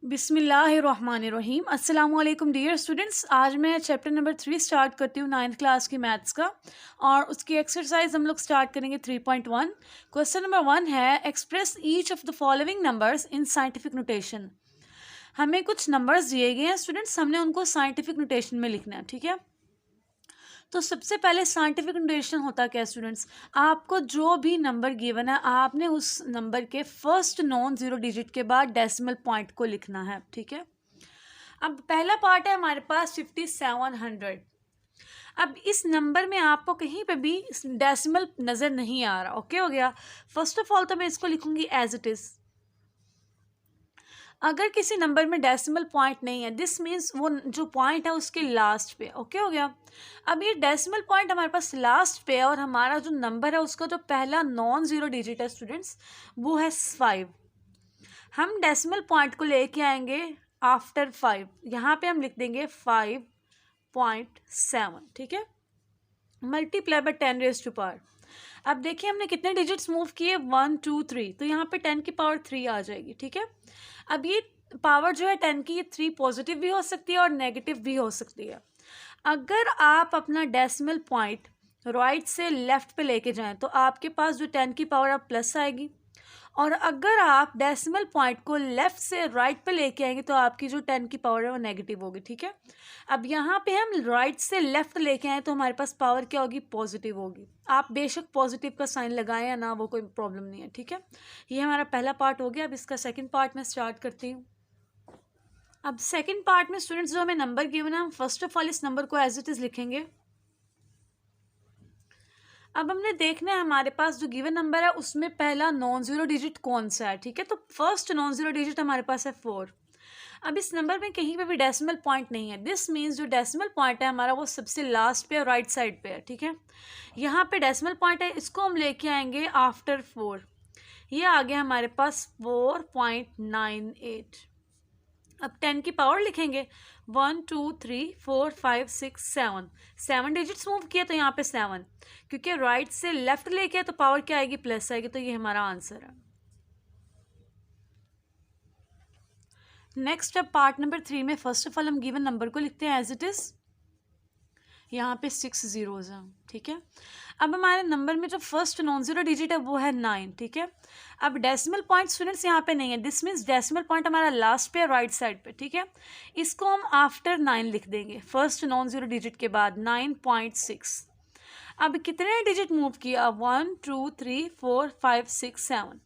बिस्मिल्लाहिर्रहमानिर्रहीम। अस्सलाम वालेकुम डियर स्टूडेंट्स। आज मैं चैप्टर नंबर 3 स्टार्ट करती हूँ 9th क्लास की मैथ्स का, और उसकी एक्सरसाइज हम लोग स्टार्ट करेंगे 3.1। क्वेश्चन नंबर 1 है, express each of the following numbers in scientific notation. हमें कुछ नंबर्स दिए गए हैं स्टूडेंट्स, हमने उनको साइंटिफिक नोटेशन में लिखना है, ठीक है। तो सबसे पहले साइंटिफिक नोटेशन होता क्या है स्टूडेंट्स, आपको जो भी नंबर गिवन है आपने उस नंबर के फर्स्ट नॉन जीरो डिजिट के बाद डेसिमल पॉइंट को लिखना है, ठीक है। अब पहला पार्ट है हमारे पास 5700। अब इस नंबर में आपको कहीं पे भी डेसिमल नज़र नहीं आ रहा, ओके हो गया। फर्स्ट ऑफ ऑल तो मैं इसको लिखूंगी एज इट इज़। अगर किसी नंबर में डेसिमल पॉइंट नहीं है, दिस मीन्स वो जो पॉइंट है उसके लास्ट पे, ओके हो गया। अब ये डेसिमल पॉइंट हमारे पास लास्ट पे है, और हमारा जो नंबर है उसका जो पहला नॉन जीरो डिजिट है स्टूडेंट्स वो है 5। हम डेसिमल पॉइंट को लेके आएंगे आफ्टर 5, यहाँ पे हम लिख देंगे 5.7, ठीक है। Multiply by 10 raise to power. अब देखिए हमने कितने डिजिट्स मूव किए, 1 2 3, तो यहाँ पे 10 की पावर 3 आ जाएगी, ठीक है। अब ये पावर जो है 10 की, ये 3 पॉजिटिव भी हो सकती है और नेगेटिव भी हो सकती है। अगर आप अपना डेसिमल पॉइंट राइट से लेफ्ट पे लेके जाएं तो आपके पास जो 10 की पावर अब प्लस आएगी, और अगर आप डेसिमल पॉइंट को लेफ्ट से राइट पे लेके आएंगे तो आपकी जो 10 की पावर है वो नेगेटिव होगी, ठीक है। अब यहाँ पे हम राइट से लेफ्ट लेके आए तो हमारे पास पावर क्या होगी, पॉजिटिव होगी। आप बेशक पॉजिटिव का साइन लगाएं या ना, वो कोई प्रॉब्लम नहीं है, ठीक है। ये हमारा पहला पार्ट हो गया। अब इसका सेकंड पार्ट मैं स्टार्ट करती हूँ। अब सेकंड पार्ट में स्टूडेंट्स जो हमें नंबर गिवन है, हम फर्स्ट ऑफ ऑल इस नंबर को एज इट इज़ लिखेंगे। अब हमने देखना है हमारे पास जो गिवन नंबर है उसमें पहला नॉन जीरो डिजिट कौन सा है, ठीक है। तो फर्स्ट नॉन जीरो डिजिट हमारे पास है 4। अब इस नंबर में कहीं पे भी डेसिमल पॉइंट नहीं है, दिस मीन्स जो डेसिमल पॉइंट है हमारा वो सबसे लास्ट पे और राइट साइड पे है, ठीक है। यहाँ पे डेसिमल पॉइंट है, इसको हम लेके आएंगे आफ्टर 4। ये आ गया हमारे पास 4.98। अब 10 की पावर लिखेंगे, 1 2 3 4 5 6 7, 7 डिजिट्स मूव किया तो यहाँ पे 7, क्योंकि राइट से लेफ्ट लेके तो पावर क्या आएगी, प्लस आएगी, तो ये हमारा आंसर है। नेक्स्ट अब पार्ट नंबर 3 में फर्स्ट ऑफ ऑल हम गिवन नंबर को लिखते हैं एज इट इज़। यहाँ पे 6 जीरोज हैं, ठीक है। अब हमारे नंबर में जो फर्स्ट नॉन जीरो डिजिट है वो है 9, ठीक है। अब डेसिमल पॉइंट स्टूडेंट्स यहाँ पे नहीं है, दिस मीन्स डेसिमल पॉइंट हमारा लास्ट पे राइट साइड पे, ठीक है। इसको हम आफ्टर 9 लिख देंगे, फर्स्ट नॉन जीरो डिजिट के बाद 9.6। अब कितने डिजिट मूव किया, 1 2 3 4 5 6 7,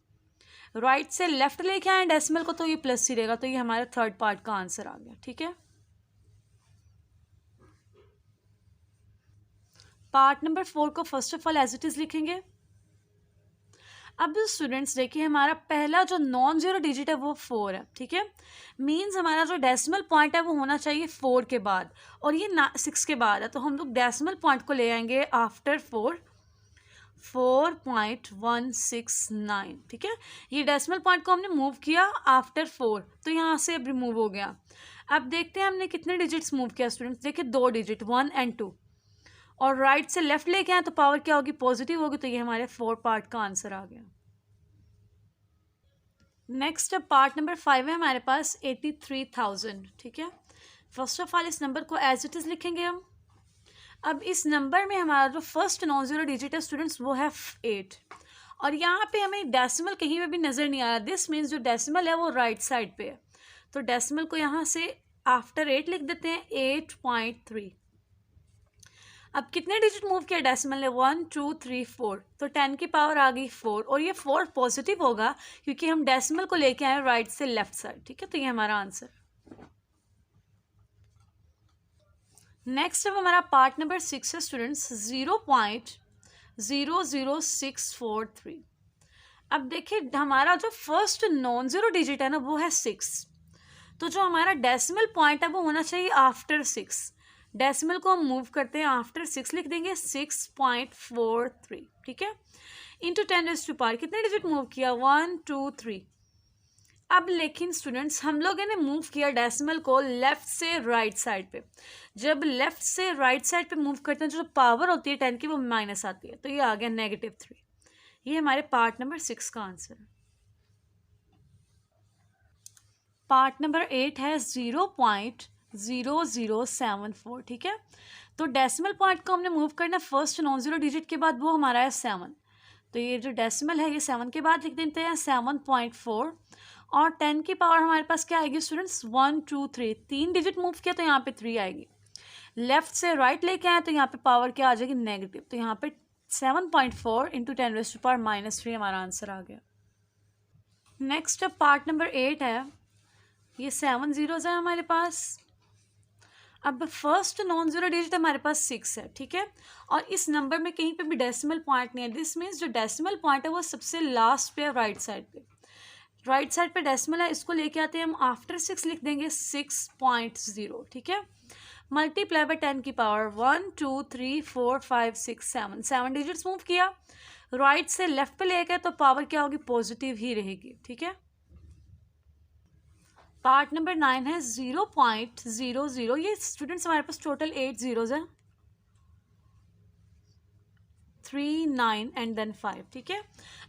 राइट से लेफ्ट लेके आए डेसिमल को तो ये प्लस ही रहेगा, तो ये हमारा थर्ड पार्ट का आंसर आ गया, ठीक है। पार्ट नंबर 4 को first of all as it is लिखेंगे। अब स्टूडेंट्स देखिए हमारा पहला जो नॉन जीरो डिजिट है वो 4 है, ठीक है। मींस हमारा जो डेसिमल पॉइंट है वो होना चाहिए 4 के बाद, और ये 6 के बाद है, तो हम लोग डेसिमल पॉइंट को ले आएंगे आफ्टर 4, 4.169, ठीक है। ये डेसिमल पॉइंट को हमने मूव किया आफ्टर 4, तो यहाँ से अब रिमूव हो गया। अब देखते हैं हमने कितने डिजिट्स मूव किया स्टूडेंट्स, देखिए 2 डिजिट, 1 और 2, और राइट से लेफ्ट लेके आए तो पावर क्या होगी, पॉजिटिव होगी, तो ये हमारे 4 पार्ट का आंसर आ गया। नेक्स्ट अब पार्ट नंबर 5 है हमारे पास 83,000, ठीक है। फर्स्ट ऑफ ऑल इस नंबर को एज इट इज़ लिखेंगे हम। अब इस नंबर में हमारा जो फर्स्ट नॉन जीरो डिजिट है स्टूडेंट्स वो है 8, और यहाँ पे हमें डेसिमल कहीं पे भी नज़र नहीं आ रहा, दिस मीन्स जो डेसिमल है वो राइट साइड पे है, तो डेसिमल को यहाँ से आफ्टर 8 लिख देते हैं, 8.3। अब कितने डिजिट मूव किया डेसिमल ने, 1 2 3 4, तो 10 की पावर आ गई 4, और ये 4 पॉजिटिव होगा क्योंकि हम डेसिमल को लेके आए राइट से लेफ्ट साइड, ठीक है। तो ये हमारा आंसर। नेक्स्ट अब हमारा पार्ट नंबर 6 है स्टूडेंट्स, 0.00643। अब देखिए हमारा जो फर्स्ट नॉन जीरो डिजिट है ना वो है 6, तो जो हमारा डेसिमल पॉइंट है वो होना चाहिए आफ्टर 6। डेसिमल को हम मूव करते हैं, आफ्टर 6 लिख देंगे, 6.43, ठीक है। इंटू 10 रेज़ टू पावर कितने डिजिट मूव किया, 1 2 3। अब लेकिन स्टूडेंट्स हम लोगों ने मूव किया डेसिमल को लेफ्ट से राइट साइड पे, जब लेफ्ट से राइट साइड पे मूव करते हैं जो पावर होती है 10 की वो माइनस आती है, तो ये आ गया -3। ये हमारे पार्ट नंबर 6 का आंसर है। पार्ट नंबर 8 है 0.0074, ठीक है। तो डेसिमल पॉइंट को हमने मूव करना फर्स्ट नॉन जीरो डिजिट के बाद, वो हमारा है 7। तो ये जो डेसिमल है ये 7 के बाद लिख देते हैं 7.4। और 10 की पावर हमारे पास क्या आएगी स्टूडेंट्स, 1 2 3, 3 डिजिट मूव किया तो यहाँ पे 3 आएगी। लेफ्ट से राइट लेके आए तो यहाँ पे पावर क्या आ जाएगी, नेगेटिव। तो यहाँ पे 7.4 इंटू 10⁻³ हमारा आंसर आ गया। नेक्स्ट पार्ट नंबर 8 है, ये 7 जीरोज है हमारे पास। अब फर्स्ट नॉन जीरो डिजिट हमारे पास 6 है, ठीक है। और इस नंबर में कहीं पे भी डेसिमल पॉइंट नहीं है। दिस मीन्स जो डेसिमल पॉइंट है वो सबसे लास्ट पे है, राइट साइड पे। राइट साइड पे डेसिमल है, इसको लेके आते हैं हम, आफ्टर 6 लिख देंगे 6.0, ठीक है। मल्टीप्लाई बाय 10 की पावर 1 2 3 4 5 6 7, 7 डिजिट्स मूव किया। राइट से लेफ्ट पे लेके तो पावर क्या होगी, पॉजिटिव ही रहेगी, ठीक है। पार्ट नंबर 9 है 0.00। ये स्टूडेंट्स हमारे पास टोटल 8 जीरोज है, 3 9 एंड देन 5, ठीक है।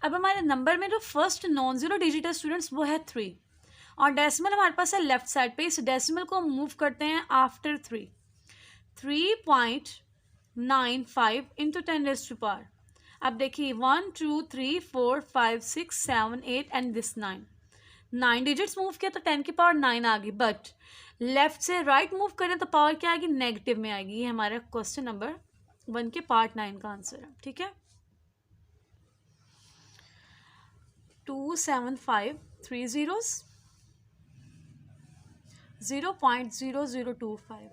अब हमारे नंबर में जो फर्स्ट नॉन जीरो डिजिट है स्टूडेंट्स वो है 3, और डेसिमल हमारे पास है लेफ्ट साइड पे। इस डेसिमल को मूव करते हैं आफ्टर 3, 3.95 इंटू 10⁻²। अब देखिए 1 2 3 4 5 6 7 8 एंड दिस 9 डिजिट्स मूव किया तो 10 की पावर 9 आ गई। बट लेफ्ट से राइट मूव करें तो पावर क्या आएगी, नेगेटिव में आएगी। ये हमारा क्वेश्चन नंबर 1 के पार्ट 9 का आंसर है, ठीक है। 275 3 जीरोस 0.0025।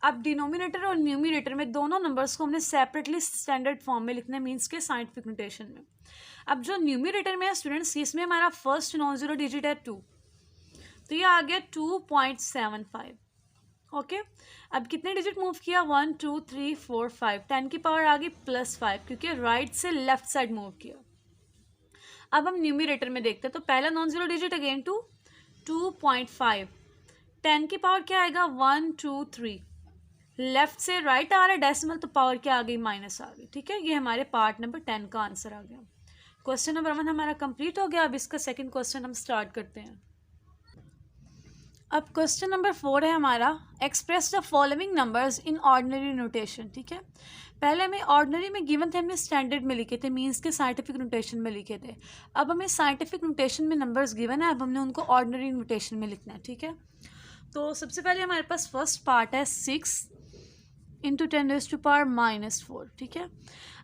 अब डिनोमिनेटर और न्यूमिनेटर में दोनों नंबर्स को हमने सेपरेटली स्टैंडर्ड फॉर्म में लिखना है, मीन्स के साइंटिफिक नोटेशन में। अब जो न्यूमिनेटर में है स्टूडेंट्स, इसमें हमारा फर्स्ट नॉन जीरो डिजिट है 2, तो ये आ गया 2.75, ओके। अब कितने डिजिट मूव किया, 1 2 3 4 5, 10 की पावर आ गई +5, क्योंकि राइट से लेफ्ट साइड मूव किया। अब हम न्यूमिनेटर में देखते हैं, तो पहला नॉन जीरो डिजिट अगेन 2.5, 10 की पावर क्या आएगा, 1 2 3, लेफ्ट से राइट आ रहा है डेसिमल तो पावर क्या आ गई, माइनस आ गई, ठीक है। ये हमारे पार्ट नंबर 10 का आंसर आ गया। क्वेश्चन नंबर 1 हमारा कंप्लीट हो गया। अब इसका सेकंड क्वेश्चन हम स्टार्ट करते हैं। अब क्वेश्चन नंबर 4 है हमारा, express the following numbers in ordinary notation, ठीक है। पहले हमें ऑर्डिनरी में गिवन थे, हमने स्टैंडर्ड में लिखे थे, मीन्स के साइंटिफिक नोटेशन में लिखे थे। अब हमें साइंटिफिक नोटेशन में नंबर्स गिवन है, अब हमने उनको ऑर्डिनरी नोटेशन में लिखना है, ठीक है। तो सबसे पहले हमारे पास फर्स्ट पार्ट है 6 इंटू 10⁻⁻4, ठीक है।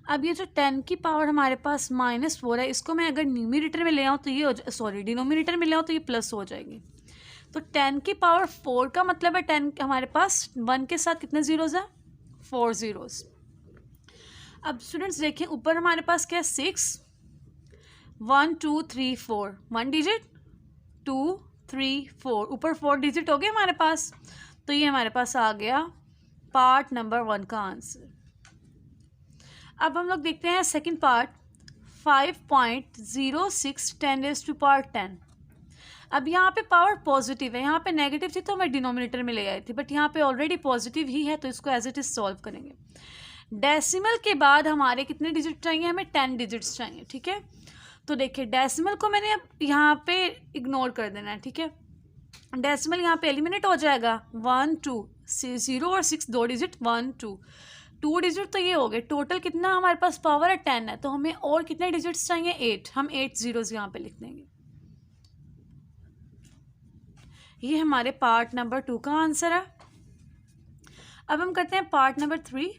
अब ये जो 10 की पावर हमारे पास -4 है, इसको मैं अगर न्यूमिनेटर में ले आऊँ तो ये डिनोमिनेटर में ले आऊँ तो ये प्लस हो जाएगी। तो 10 की पावर 4 का मतलब है 10 हमारे पास 1 के साथ कितने जीरोज है, 4 जीरोज। अब स्टूडेंट्स देखें ऊपर हमारे पास क्या है, 6 1 2 3 4, 1 डिजिट 2 3 4, ऊपर 4 डिजिट हो गए हमारे पास। तो ये हमारे पास आ गया पार्ट नंबर 1 का आंसर। अब हम लोग देखते हैं सेकंड पार्ट, 5.06 10⁻10। अब यहाँ पे पावर पॉजिटिव है, यहाँ पे नेगेटिव थी तो मैं डिनोमिनेटर में ले आई थी, बट यहाँ पे ऑलरेडी पॉजिटिव ही है तो इसको एज इट इज सॉल्व करेंगे। डेसिमल के बाद हमारे कितने डिजिट चाहिए, हमें 10 डिजिट्स चाहिए, ठीक है। तो देखिए डेसिमल को मैंने अब यहाँ पे इग्नोर कर देना है, ठीक है। डेसिमल यहाँ पे एलिमिनेट हो जाएगा, 1 2 0 और 6 2 डिजिट, 1 2 डिजिट तो ये हो गए। टोटल कितना हमारे पास पावर है, 10 है, तो हमें और कितने डिजिट्स चाहिए, 8। हम 8 जीरोज यहाँ पे लिख देंगे। ये हमारे पार्ट नंबर 2 का आंसर है। अब हम करते हैं पार्ट नंबर 3,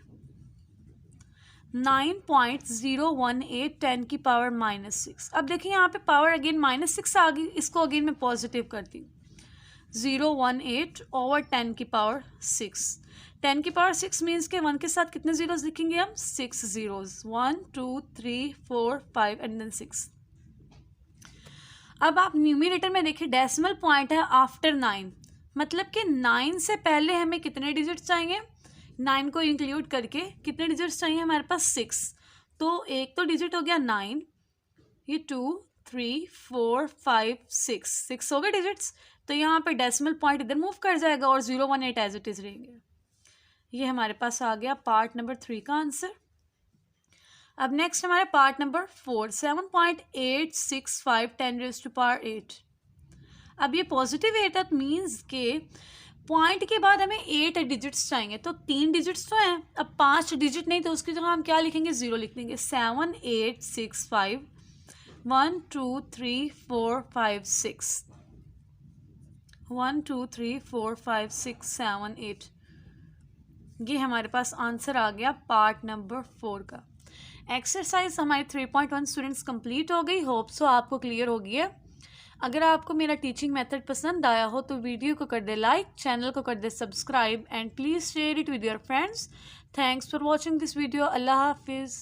9.018 10 की पावर -6। अब देखिए यहाँ पे पावर अगेन -6 आ गई, इसको अगेन मैं पॉजिटिव करती हूँ, 018 ओवर 10 की पावर 6। 10 की पावर 6 मीन्स के 1 के साथ कितने जीरोज लिखेंगे हम, 6 जीरोज, 1 2 3 4 5 एंड देन 6। अब आप न्यूमिनेटर में देखिए डेसिमल पॉइंट है आफ्टर 9, मतलब कि 9 से पहले हमें कितने डिजिट्स चाहिए, 9 को इंक्लूड करके कितने डिजिट्स चाहिए हमारे पास, 6। तो एक तो डिजिट हो गया 9, ये 2 3 4 5 6 हो गए डिजिट्स। तो यहाँ पे डेसिमल पॉइंट इधर मूव कर जाएगा और 018 एज इट इज रहेंगे। ये हमारे पास आ गया पार्ट नंबर 3 का आंसर। अब नेक्स्ट हमारे पार्ट नंबर 4, 7.865 10⁻8। अब ये पॉजिटिव 8 है, मीन्स के पॉइंट के बाद हमें 8 डिजिट्स चाहिए, तो 3 डिजिट्स तो हैं, अब 5 डिजिट नहीं, तो उसकी जगह हम क्या लिखेंगे, 0 लिख देंगे। 7 8 6 5 1 2 3 4 5 6 1 2 3 4 5 6 7 8। ये हमारे पास आंसर आ गया पार्ट नंबर 4 का। एक्सरसाइज हमारी 3.1 स्टूडेंट्स कंप्लीट हो गई। होप सो आपको क्लियर हो गई है। अगर आपको मेरा टीचिंग मेथड पसंद आया हो तो वीडियो को कर दे लाइक, चैनल को कर दे subscribe and please share it with your friends. Thanks for watching this video. अल्लाह हाफिज़।